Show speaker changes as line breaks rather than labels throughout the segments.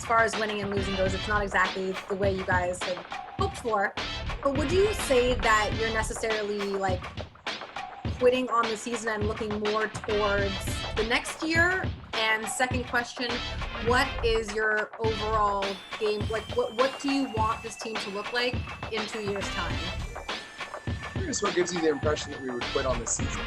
as far as winning and losing goes, it's not exactly the way you guys had hoped for. But would you say that you're necessarily like quitting on the season and looking more towards the next year? And second question, what is your overall game? Like, what do you want this team to look like in 2 years' time?
Here's what gives you the impression that we would quit on this season.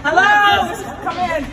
Hello! Come in!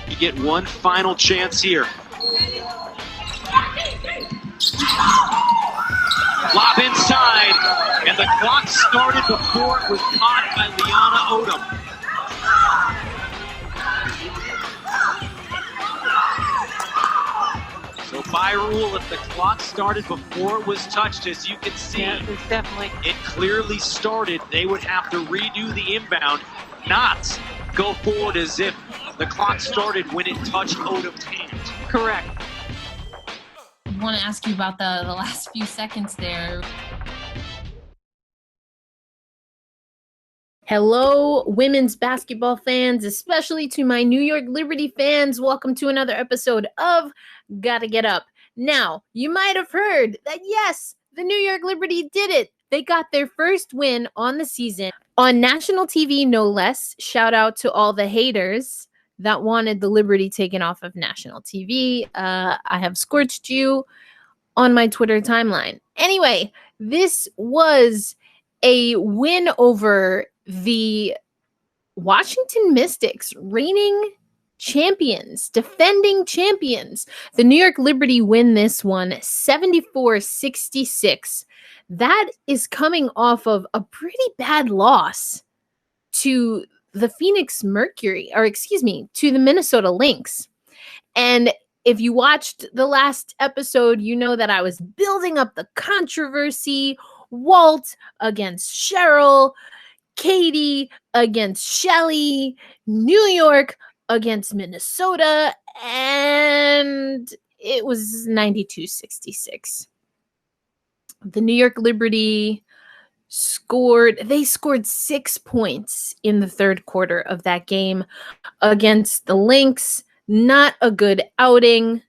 You get one final chance here. Lob inside, and the clock started before it was caught by Liana Odom. So by rule, if the clock started before it was touched, as you can see, it clearly started. They would have to redo the inbound, not go forward as if the clock started when it touched Odom's hand.
Correct.
I want to ask you about the last few seconds there.
Hello, women's basketball fans, especially to my New York Liberty fans. Welcome to another episode of Gotta Get Up. Now, you might have heard that, yes, the New York Liberty did it. They got their first win on the season on national TV, no less. Shout out to all the haters that wanted the Liberty taken off of national TV. I have scorched you on my Twitter timeline. Anyway, this was a win over the Washington Mystics, reigning champions, defending champions. The New York Liberty win this one 74-66. That is coming off of a pretty bad loss to the Phoenix Mercury, to the Minnesota Lynx. And if you watched the last episode, you know that I was building up the controversy. Walt against Cheryl, Katie against Shelly, New York against Minnesota, and it was 92-66. The New York Liberty scored 6 points in the third quarter of that game against the Lynx. Not a good outing.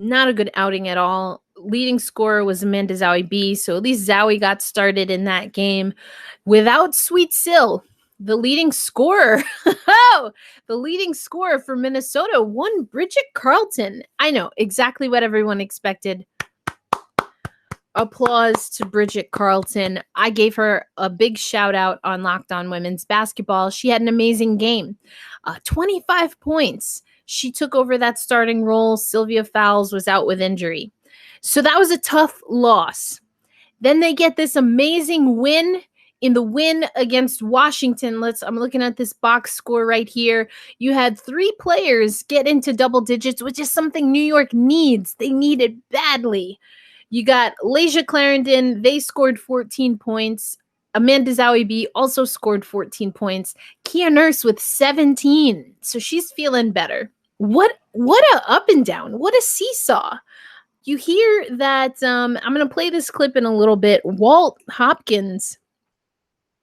Not a good outing at all. Leading scorer was Amanda Zowie B, so at least Zowie got started in that game. Without Sweet Sill, the leading scorer, the leading scorer for Minnesota won Bridget Carlton. I know, exactly what everyone expected. Applause to Bridget Carlton. I gave her a big shout out on Locked On Women's Basketball. She had an amazing game. 25 points. She took over that starting role. Sylvia Fowles was out with injury. So that was a tough loss. Then they get this amazing win in the win against Washington. I'm looking at this box score right here. You had 3 players get into double digits, which is something New York needs. They need it badly. You got Lasia Clarendon. They scored 14 points. Amanda Zowie B also scored 14 points. Kia Nurse with 17. So she's feeling better. What a up and down. What a seesaw. You hear that, I'm going to play this clip in a little bit. Walt Hopkins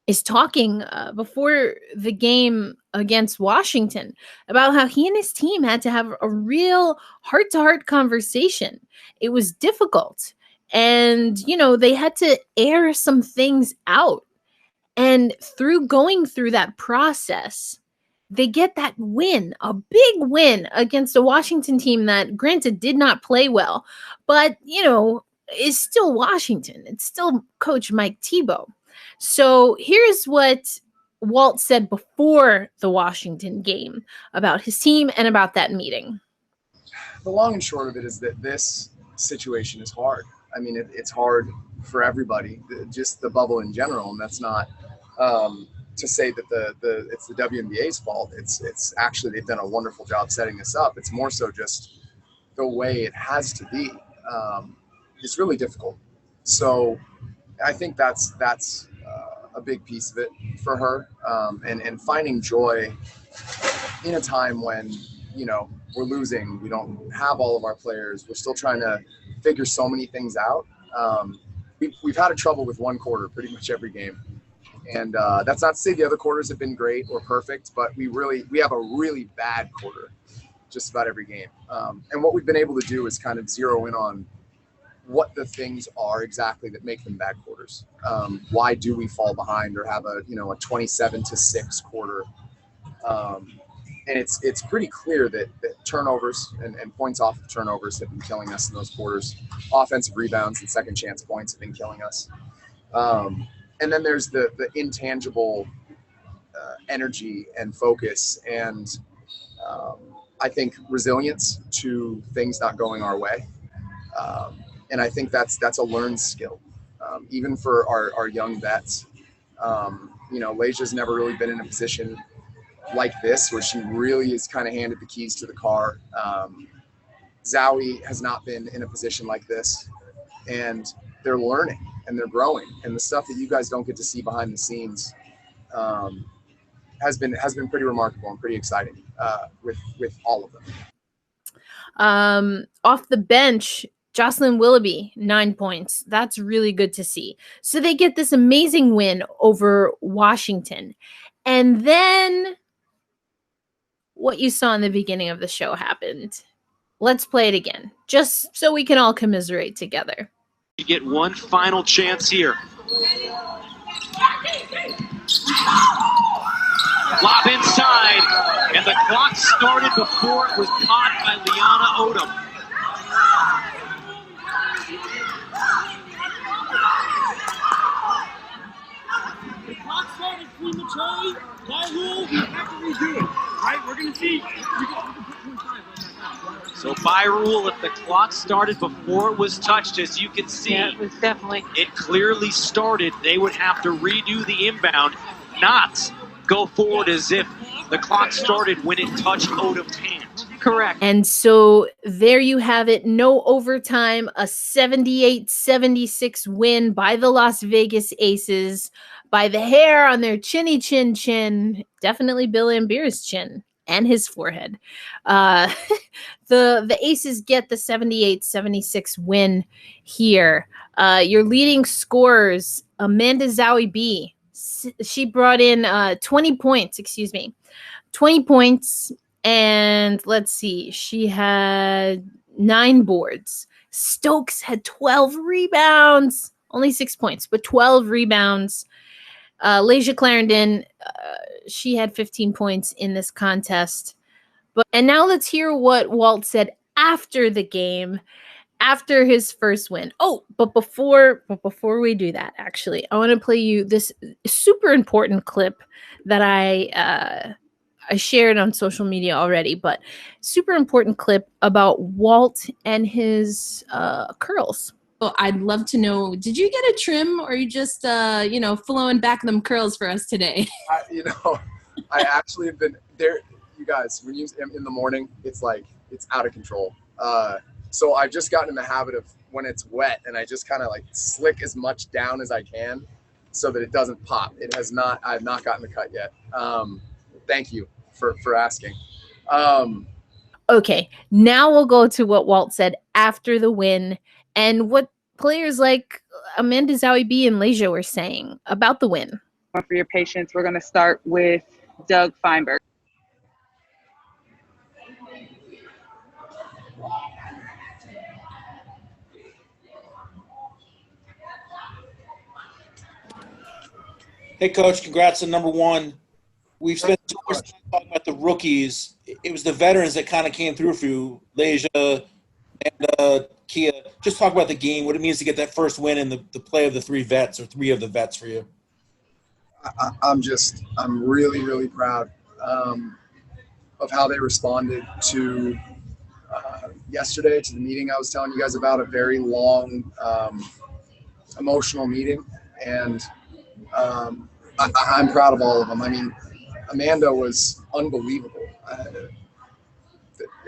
is talking before the game against Washington about how he and his team had to have a real heart-to-heart conversation. It was difficult. And, they had to air some things out. And through going through that process, they get that win, a big win against a Washington team that, granted, did not play well, but, is still Washington. It's still Coach Mike Tebow. So here's what Walt said before the Washington game about his team and about that meeting.
The long and short of it is that this situation is hard. I mean, it's hard for everybody, just the bubble in general. And that's not to say that it's the WNBA's fault. It's actually, they've done a wonderful job setting this up. It's more so just the way it has to be. It's really difficult. So I think that's a big piece of it for her, and finding joy in a time when, you know, we're losing, we don't have all of our players, we're still trying to figure so many things out. We've had a trouble with one quarter pretty much every game, and that's not to say the other quarters have been great or perfect, but we have a really bad quarter just about every game. And what we've been able to do is kind of zero in on what the things are exactly that make them bad quarters. Why do we fall behind or have a 27-6 quarter? And it's pretty clear that turnovers and points off of turnovers have been killing us in those quarters. Offensive rebounds and second chance points have been killing us. And then there's the intangible energy and focus and I think resilience to things not going our way. And I think that's a learned skill, even for our young vets. Leja's never really been in a position like this where she really is kind of handed the keys to the car. Zowie has not been in a position like this, and they're learning and they're growing. And the stuff that you guys don't get to see behind the scenes has been pretty remarkable and pretty exciting with all of them.
Off the bench, Jocelyn Willoughby, 9 points. That's really good to see. So they get this amazing win over Washington. And then what you saw in the beginning of the show happened. Let's play it again, just so we can all commiserate together.
You get one final chance here. Lob inside, and the clock started before it was caught by Liana Odom.
The clock started prematurely. By rule, we have to redo it. Right? We're going to see.
So by rule, if the clock started before it was touched, as you can see, it clearly started. They would have to redo the inbound, not go forward as if the clock started when it touched Odom's hand.
Correct. And so there you have it. No overtime, a 78-76 win by the Las Vegas Aces by the hair on their chinny chin chin. Definitely Bill Laimbeer's chin and his forehead. The Aces get the 78-76 win here. Your leading scorers, Amanda Zowie B. She brought in 20 points, 20 points. And let's see, she had 9 boards. Stokes had 12 rebounds, only 6 points, but 12 rebounds. Leja Clarendon, she had 15 points in this contest. And now let's hear what Walt said after the game, after his first win. Oh, but before we do that, actually, I want to play you this super important clip that I shared on social media already, but super important clip about Walt and his curls.
Well, I'd love to know, did you get a trim or are you just, flowing back them curls for us today?
I actually have been there. You guys, when you in the morning, it's out of control. So I've just gotten in the habit of when it's wet and I just kind of slick as much down as I can so that it doesn't pop. I have not gotten the cut yet. Thank you for asking.
Okay, now we'll go to what Walt said after the win and what players like Amanda Zowie B and Leja were saying about the win.
For your patience, we're going to start with Doug Feinberg.
Hey, Coach, congrats on number 1. We've spent so much time talking about the rookies. It was the veterans that kind of came through for you, Leja and Kia. Just talk about the game, what it means to get that first win in the play of the 3 vets or 3 of the vets for you.
I'm really, really proud of how they responded to yesterday, to the meeting I was telling you guys about, a very long emotional meeting, and I'm proud of all of them. I mean, Amanda was unbelievable.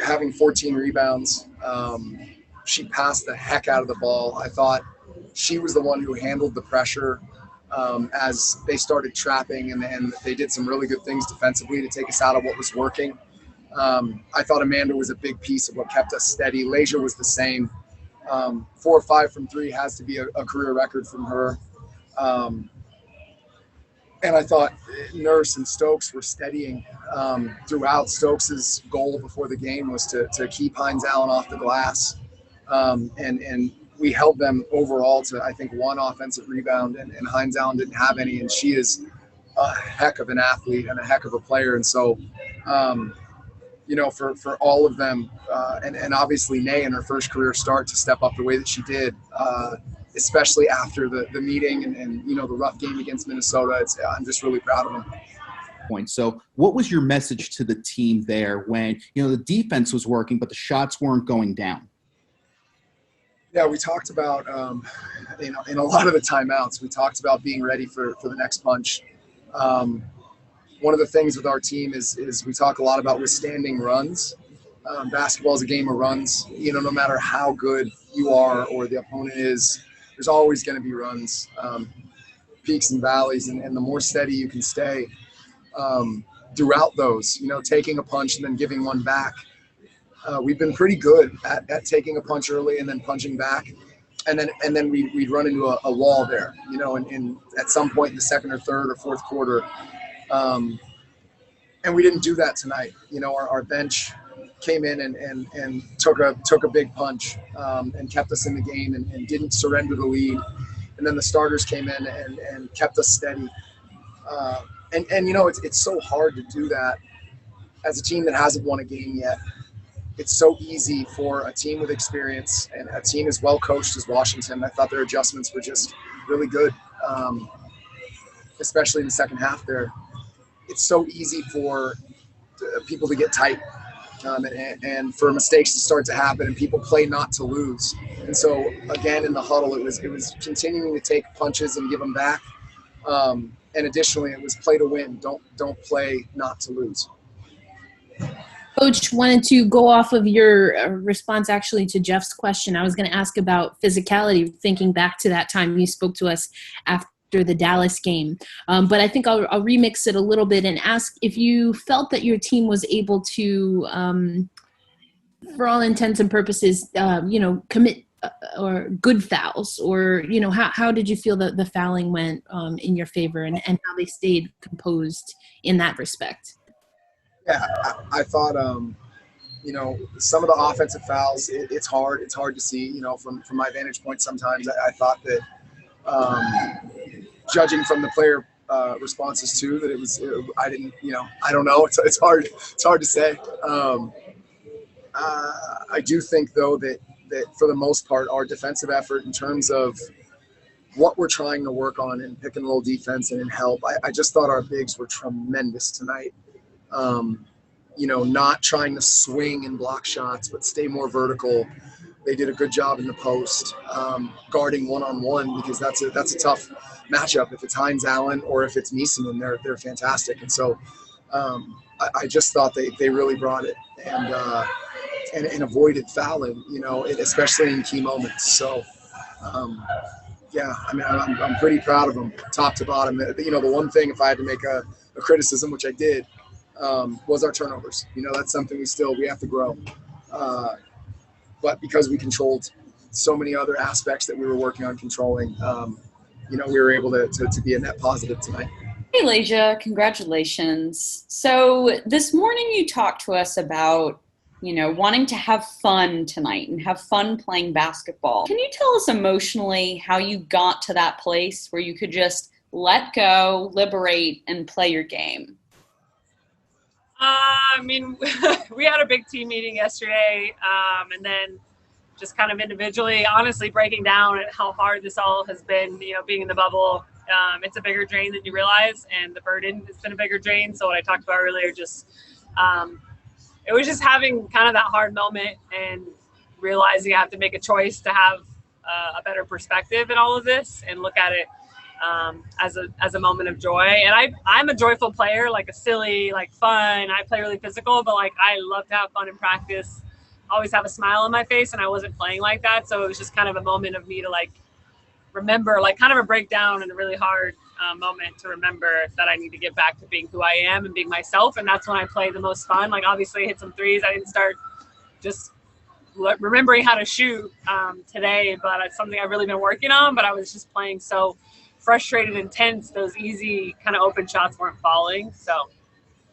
Having 14 rebounds, she passed the heck out of the ball. I thought she was the one who handled the pressure as they started trapping, and they did some really good things defensively to take us out of what was working. I thought Amanda was a big piece of what kept us steady. Leisure was the same. 4 or 5 from 3 has to be a career record from her. And I thought Nurse and Stokes were steadying throughout. Stokes's goal before the game was to keep Hines Allen off the glass. And we held them overall to, I think, 1 offensive rebound, and Hines Allen didn't have any. And she is a heck of an athlete and a heck of a player. And so, for all of them, and obviously Nay in her first career start to step up the way that she did, especially after the meeting and the rough game against Minnesota, I'm just really proud of them.
So what was your message to the team there when, the defense was working, but the shots weren't going down?
Yeah, we talked about, in a lot of the timeouts, we talked about being ready for the next punch. One of the things with our team is we talk a lot about withstanding runs. Basketball is a game of runs. No matter how good you are or the opponent is, there's always going to be runs, peaks and valleys, and the more steady you can stay throughout those, taking a punch and then giving one back. We've been pretty good at taking a punch early and then punching back, and then we'd run into a wall there, and at some point in the second or third or fourth quarter. And we didn't do that tonight. Our bench came in and took a big punch and kept us in the game and didn't surrender the lead. And then the starters came in and kept us steady. It's so hard to do that as a team that hasn't won a game yet. It's so easy for a team with experience and a team as well coached as Washington. I thought their adjustments were just really good, especially in the second half there. It's so easy for people to get tight and for mistakes to start to happen, and people play not to lose. And so again, in the huddle, it was continuing to take punches and give them back. And additionally, it was play to win. Don't play not to lose.
Coach, wanted to go off of your response actually to Jeff's question. I was going to ask about physicality, thinking back to that time you spoke to us after the Dallas game. But I think I'll remix it a little bit and ask if you felt that your team was able to, for all intents and purposes, commit or good fouls, or, how did you feel that the fouling went in your favor and how they stayed composed in that respect?
Yeah, I thought, some of the offensive fouls, it's hard to see, from my vantage point sometimes. I thought that, judging from the player responses too, that I don't know. It's hard to say. I do think though that for the most part, our defensive effort in terms of what we're trying to work on in pick and roll defense and in help, I just thought our bigs were tremendous tonight. Not trying to swing and block shots, but stay more vertical. They did a good job in the post, guarding one-on-one, because that's a tough matchup. If it's Hines Allen or if it's Neeson, they're fantastic. And so I just thought they really brought it and avoided fouling, especially in key moments. So I'm pretty proud of them, top to bottom. The one thing, if I had to make a criticism, which I did, was our turnovers. That's something we have to grow. But because we controlled so many other aspects that we were working on controlling, we were able to be a net positive tonight.
Hey, Leisha, congratulations. So this morning you talked to us about, wanting to have fun tonight and have fun playing basketball. Can you tell us emotionally how you got to that place where you could just let go, liberate, and play your game?
We had a big team meeting yesterday, and then just kind of individually, honestly breaking down at how hard this all has been, being in the bubble. It's a bigger drain than you realize, and the burden has been a bigger drain. So what I talked about earlier, just it was just having kind of that hard moment and realizing I have to make a choice to have a better perspective in all of this and look at it as a moment of joy. And I'm a joyful player, like a silly, like fun. I play really physical, but like I love to have fun in practice. Always have a smile on my face, and I wasn't playing like that, so it was just kind of a moment of me to like remember, like kind of a breakdown and a really hard moment to remember that I need to get back to being who I am and being myself. And that's when I play the most fun. Like obviously I hit some threes. I didn't start just remembering how to shoot today, but it's something I've really been working on. But I was just playing so frustrated and tense. Those easy kind of open shots weren't falling. So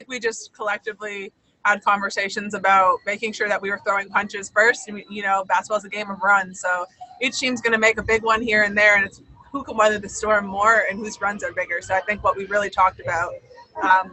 we just collectively had conversations about making sure that we were throwing punches first. And, you know, basketball's a game of runs. So each team's going to make a big one here and there, and it's who can weather the storm more and whose runs are bigger. So I think what we really talked about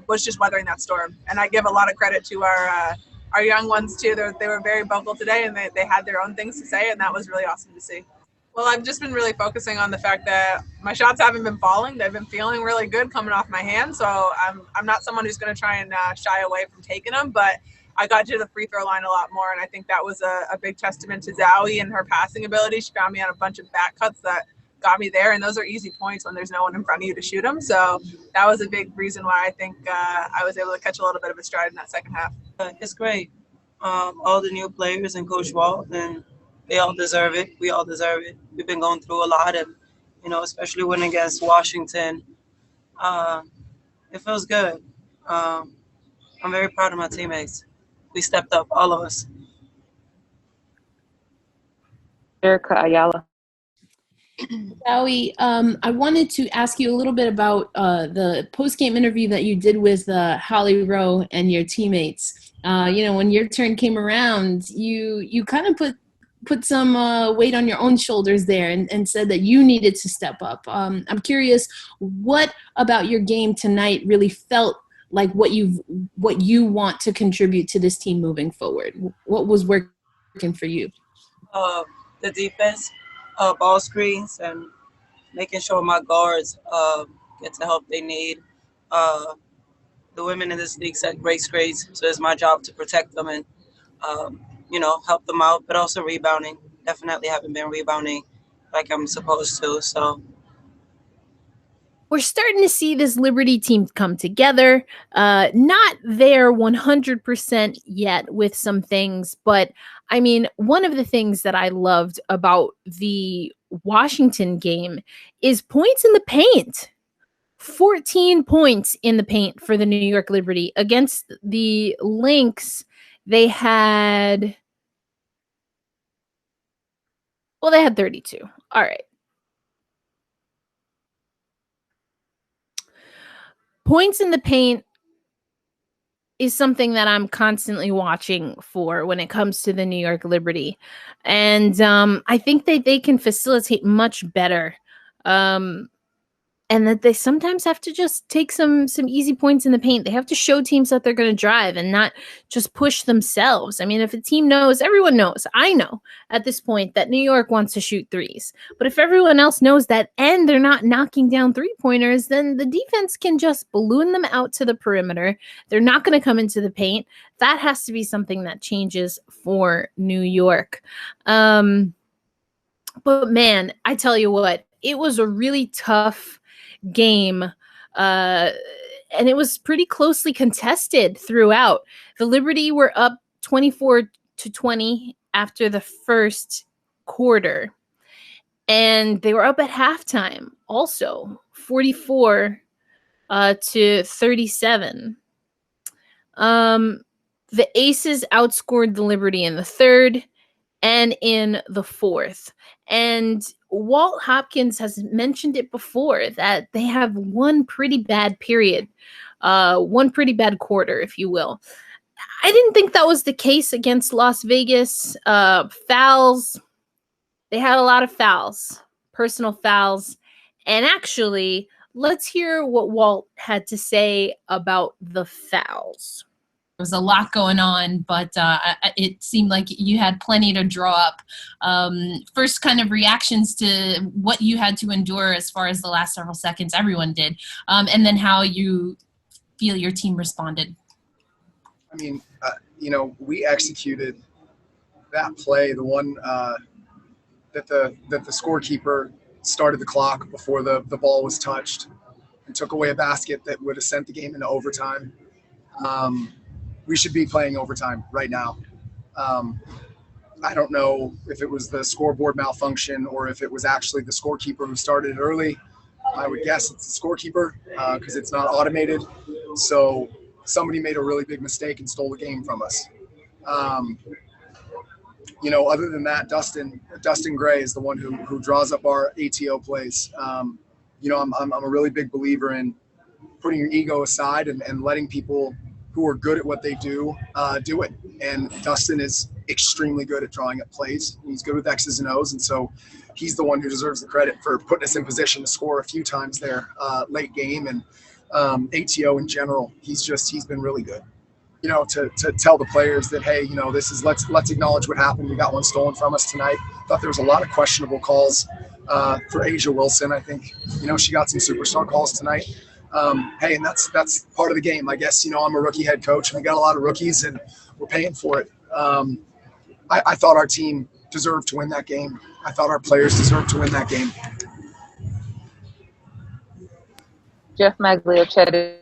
was just weathering that storm. And I give a lot of credit to our young ones too. They were very vocal today, and they had their own things to say, and that was really awesome to see. Well, I've just been really focusing on the fact that my shots haven't been falling. They've been feeling really good coming off my hand. So I'm not someone who's going to try and shy away from taking them, but I got to the free throw line a lot more. And I think that was a big testament to Zowie and her passing ability. She found me on a bunch of back cuts that got me there. And those are easy points when there's no one in front of you to shoot them. So that was a big reason why I think I was able to catch a little bit of a stride in that second half.
It's great. All the new players and Coach Walt, and they all deserve it. We all deserve it. We've been going through a lot, and you know, especially winning against Washington, it feels good. I'm very proud of my teammates. We stepped up, all of us.
Erica Ayala.
Zowie, I wanted to ask you a little bit about the post-game interview that you did with Holly Rowe and your teammates. You know, when your turn came around, you kind of put some weight on your own shoulders there and said that you needed to step up. I'm curious, what about your game tonight really felt like what you want to contribute to this team moving forward? What was working for you?
The defense, ball screens, and making sure my guards get the help they need. The women in this league set great screens, so it's my job to protect them and you know, help them out, but also rebounding. Definitely haven't been rebounding like I'm supposed to. So
we're starting to see this Liberty team come together. Not there 100% yet with some things, but I mean, one of the things that I loved about the Washington game is points in the paint. 14 points in the paint for the New York Liberty. Against the Lynx, they had 32. All right. Points in the paint is something that I'm constantly watching for when it comes to the New York Liberty. And I think that they can facilitate much better. And that they sometimes have to just take some easy points in the paint. They have to show teams that they're going to drive and not just push themselves. I mean, if a team knows, everyone knows, I know at this point that New York wants to shoot threes. But if everyone else knows that and they're not knocking down three-pointers, then the defense can just balloon them out to the perimeter. They're not going to come into the paint. That has to be something that changes for New York. But man, I tell you what, it was a really tough game, and it was pretty closely contested throughout. The Liberty were up 24-20 after the first quarter, and they were up at halftime also 44-37. The Aces outscored the Liberty in the third and in the fourth. And Walt Hopkins has mentioned it before that they have one pretty bad period, one pretty bad quarter, if you will. I didn't think that was the case against Las Vegas. Fouls, they had a lot of fouls, personal fouls. And actually, let's hear what Walt had to say about the fouls.
There was a lot going on, but it seemed like you had plenty to draw up. First kind of reactions to what you had to endure as far as the last several seconds, everyone did, and then how you feel your team responded.
I mean, you know, we executed that play, the one that that the scorekeeper started the clock before the ball was touched and took away a basket that would have sent the game into overtime. We should be playing overtime right now. I don't know if it was the scoreboard malfunction or if it was actually the scorekeeper who started it early. I would guess it's the scorekeeper because it's not automated. So somebody made a really big mistake and stole the game from us. Other than that, Dustin Gray is the one who draws up our ATO plays. I'm a really big believer in putting your ego aside and letting people who are good at what they do it. And Dustin is extremely good at drawing up plays. He's good with X's and O's, and so he's the one who deserves the credit for putting us in position to score a few times there late game. And ATO in general, he's been really good. To tell the players that, hey, this is let's acknowledge what happened. We got one stolen from us tonight. Thought there was a lot of questionable calls for Asia Wilson. I think she got some superstar calls tonight. Hey, and that's part of the game, I guess. I'm a rookie head coach, and we got a lot of rookies, and we're paying for it. I thought our team deserved to win that game. I thought our players deserved to win that game.
Jeff Magliochetti.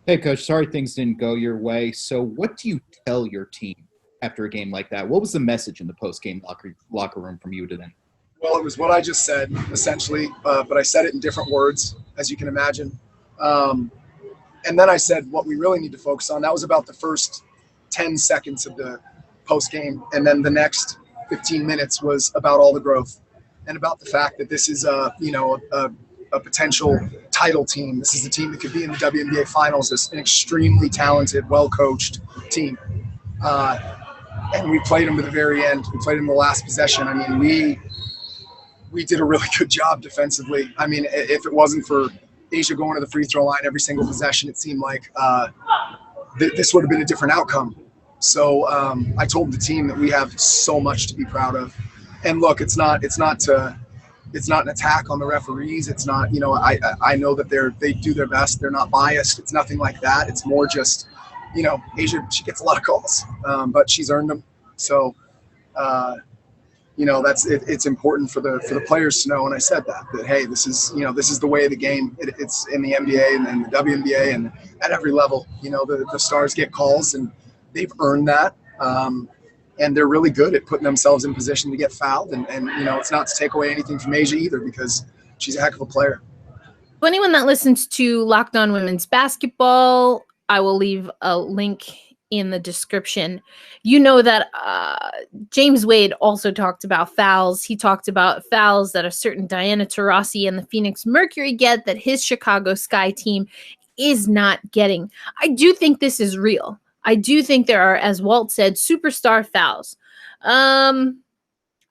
Hey, Coach, sorry things didn't go your way. So what do you tell your team after a game like that? What was the message in the post-game locker room from you to them?
Well, it was what I just said, essentially, but I said it in different words, as you can imagine. And then I said what we really need to focus on. That was about the first 10 seconds of the post-game, and then the next 15 minutes was about all the growth and about the fact that this is a potential title team. This is a team that could be in the WNBA finals. It's an extremely talented, well-coached team. And we played them to the very end. We played them the last possession. I mean, we did a really good job defensively. I mean, if it wasn't for Asia going to the free throw line every single possession, it seemed like this would have been a different outcome. So I told the team that we have so much to be proud of. And look, it's not an attack on the referees. It's not, I know that they do their best. They're not biased. It's nothing like that. It's more just, Asia, she gets a lot of calls, but she's earned them. So, it's important for the players to know. And I said that hey, this is the way of the game. It's in the NBA and the WNBA and at every level, the stars get calls and they've earned that. And they're really good at putting themselves in position to get fouled. And it's not to take away anything from Asia either, because she's a heck of a player.
To anyone that listens to Locked On Women's Basketball, I will leave a link in the description. You know that James Wade also talked about fouls. He talked about fouls that a certain Diana Taurasi and the Phoenix Mercury get that his Chicago Sky team is not getting. I do think this is real. I do think there are, as Walt said, superstar fouls.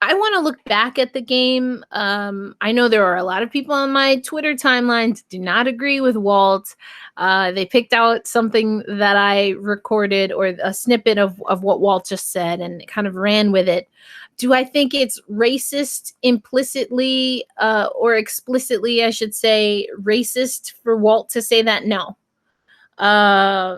I want to look back at the game. I know there are a lot of people on my Twitter timelines do not agree with Walt. They picked out something that I recorded or a snippet of what Walt just said and kind of ran with it. Do I think it's racist implicitly or explicitly, I should say, racist for Walt to say that? No.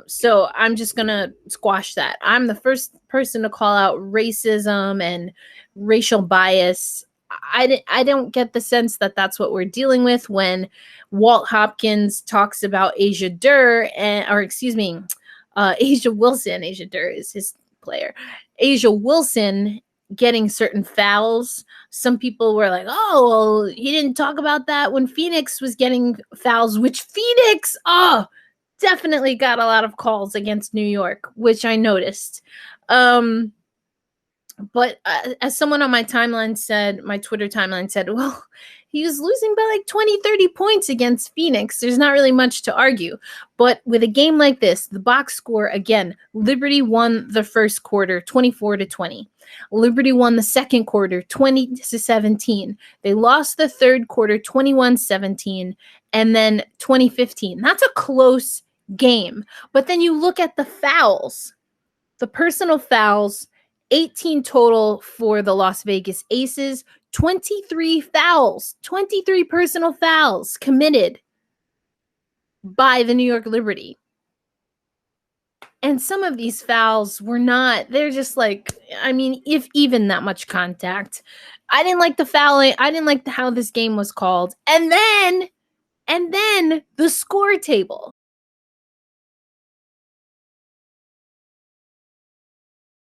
So I'm just going to squash that. I'm the first person to call out racism and racial bias. I don't get the sense that that's what we're dealing with when Walt Hopkins talks about Asia Wilson. Asia Durr is his player. Asia Wilson getting certain fouls. Some people were like, oh, well, he didn't talk about that when Phoenix was getting fouls, which Phoenix, definitely got a lot of calls against New York, which I noticed. But as someone on my Twitter timeline said, well, he was losing by like 20, 30 points against Phoenix. There's not really much to argue. But with a game like this, the box score, again, Liberty won the first quarter 24-20. Liberty won the second quarter 20-17. They lost the third quarter 21-17 and then 20-15. That's a close game. But then you look at the fouls, the personal fouls, 18 total for the Las Vegas Aces, 23 fouls, 23 personal fouls committed by the New York Liberty. And some of these fouls were not, they're just like, I mean, if even that much contact. I didn't like the fouling. I didn't like how this game was called. And then the score table.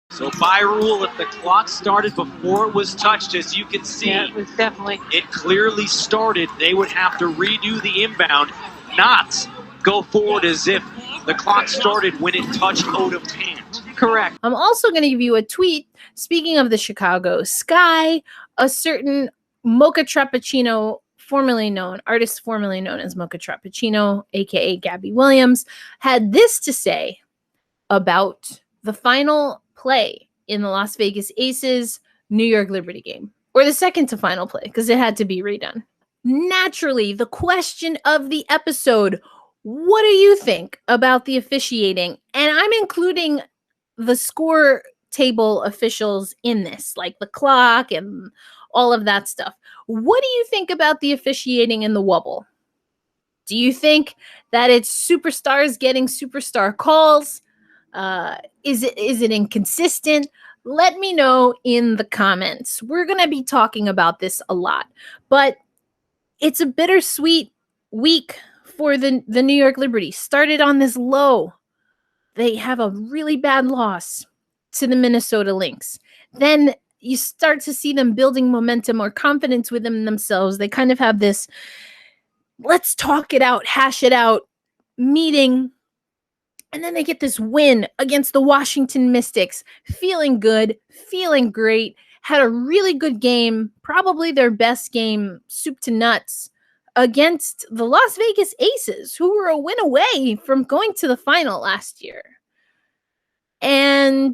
So by rule, if the clock started before it was touched, as you can see,
Yeah, it was definitely.
it clearly started. They would have to redo the inbound, not go forward as if the clock started when it touched Odom pant.
Correct.
I'm also going to give you a tweet. Speaking of the Chicago Sky, a certain Mocha Trappuccino, artist formerly known as Mocha Trappuccino, aka Gabby Williams, had this to say about the final play in the Las Vegas Aces New York Liberty game, or the second to final play, because it had to be redone. Naturally, the question of the episode, what do you think about the officiating? And I'm including the score table officials in this, like the clock and all of that stuff. What do you think about the officiating in the Wubble? Do you think that it's superstars getting superstar calls? Is it inconsistent? Let me know in the comments. We're going to be talking about this a lot, but it's a bittersweet week for the New York Liberty. Started on this low. They have a really bad loss to the Minnesota Lynx. Then you start to see them building momentum or confidence within themselves. They kind of have this, let's talk it out, hash it out meeting. And then they get this win against the Washington Mystics, feeling good, feeling great, had a really good game, probably their best game, soup to nuts, against the Las Vegas Aces, who were a win away from going to the final last year. And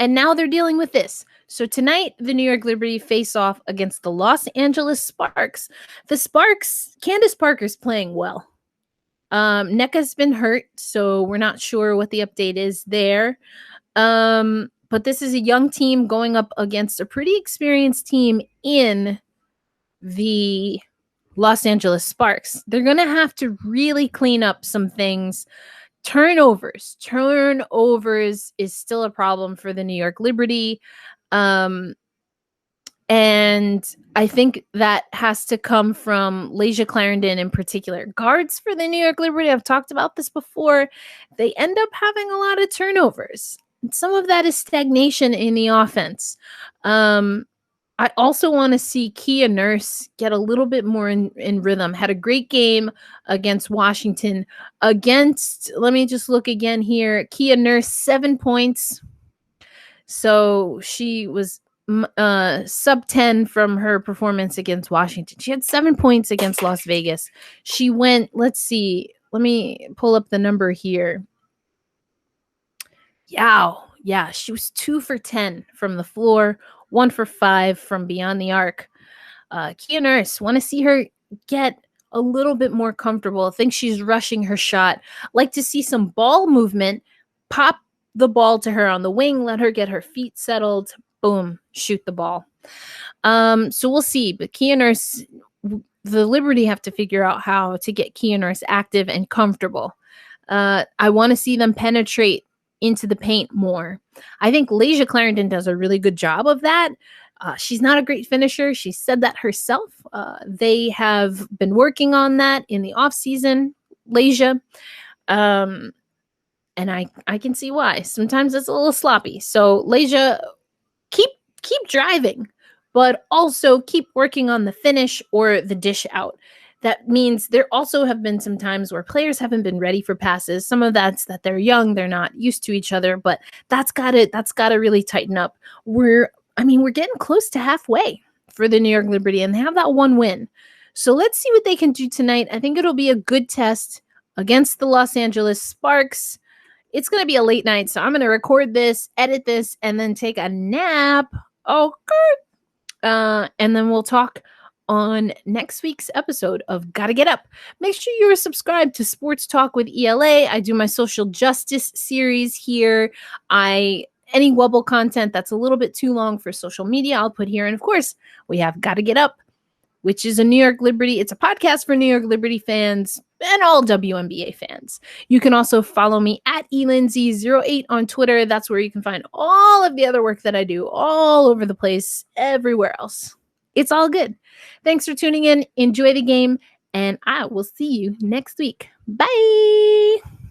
now they're dealing with this. So tonight, the New York Liberty face off against the Los Angeles Sparks. The Sparks, Candace Parker's playing well. NECA's been hurt, so we're not sure what the update is there. But this is a young team going up against a pretty experienced team in the Los Angeles Sparks. They're going to have to really clean up some things. Turnovers is still a problem for the New York Liberty. And I think that has to come from Leisha Clarendon in particular. Guards for the New York Liberty, I've talked about this before, they end up having a lot of turnovers. And some of that is stagnation in the offense. I also want to see Kia Nurse get a little bit more in rhythm. Had a great game against Washington. Let me just look again here. Kia Nurse, 7 points. So she was sub 10 from her performance against Washington. She had 7 points against Las Vegas. She went, let's see, let me pull up the number here. Yeah, she was 2 for 10 from the floor, 1 for 5 from beyond the arc. Kia Nurse, want to see her get a little bit more comfortable. I think she's rushing her shot. Like to see some ball movement, pop the ball to her on the wing, let her get her feet settled, boom, shoot the ball. So we'll see. But Kia Nurse, the Liberty have to figure out how to get Kia Nurse active and comfortable. I want to see them penetrate into the paint more. I think Leisha Clarendon does a really good job of that. She's not a great finisher. She said that herself. They have been working on that in the offseason, Leisha. And I can see why. Sometimes it's a little sloppy. So Leisha, keep driving, but also keep working on the finish or the dish out. That means there also have been some times where players haven't been ready for passes. Some of that's that they're young, they're not used to each other, but that's gotta really tighten up. We're getting close to halfway for the New York Liberty, and they have that one win. So let's see what they can do tonight. I think it'll be a good test against the Los Angeles Sparks. It's going to be a late night, so I'm going to record this, edit this, and then take a nap. Okay. And then we'll talk on next week's episode of Gotta Get Up. Make sure you are subscribed to Sports Talk with ELA. I do my social justice series here. Any Wubble content that's a little bit too long for social media, I'll put here. And of course, we have Gotta Get Up, which is a New York Liberty. It's a podcast for New York Liberty fans. and all WNBA fans. You can also follow me at elindsay08 on Twitter. That's where you can find all of the other work that I do all over the place, everywhere else. It's all good. Thanks for tuning in. Enjoy the game, and I will see you next week. Bye.